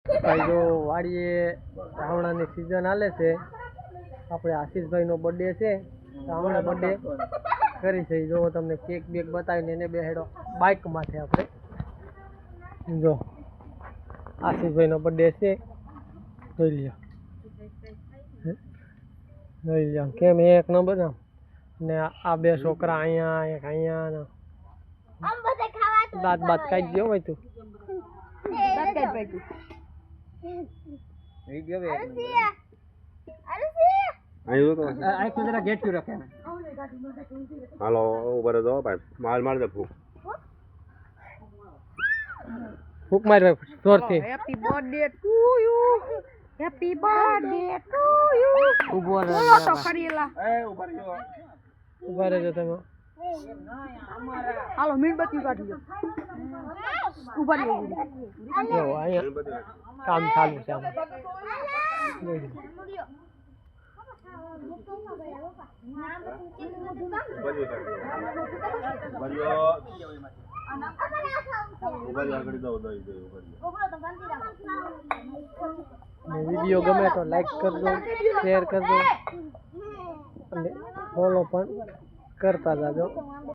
ભાઈ જો વાડીએ ધાવણાની સિઝન હાલે છે. આપણે આશીષભાઈનો બર્થડે છે. હમણાં બર્થડે કરી છે. જો તમને કેક બેક બતાવીને એને બેહેડો બાઇકમાંથી આપણે જો આશીષભાઈનો બર્થડે છે. જોઈ લ્યો કેમ એક નંબર ને આ બે છોકરા અહીંયા એક અહીંયા દાંત બાત કાઢી ગયો ભાઈ તું હાલો ઉભા રહો ભાઈ માલ માર દે ફૂક માર જોરથી happy birthday to you happy birthday to you ઉભો રહો તો ખરીલા ઉભા રહેજો તમે હાલો મીણબત્તી કાઢી લો ઉભા રહો જો અહીંયા કામ ચાલુ છે આમ વિડીયો ગમે તો લાઈક કરજો શેર કરજો અને ફોલો પણ કરતા જાજો.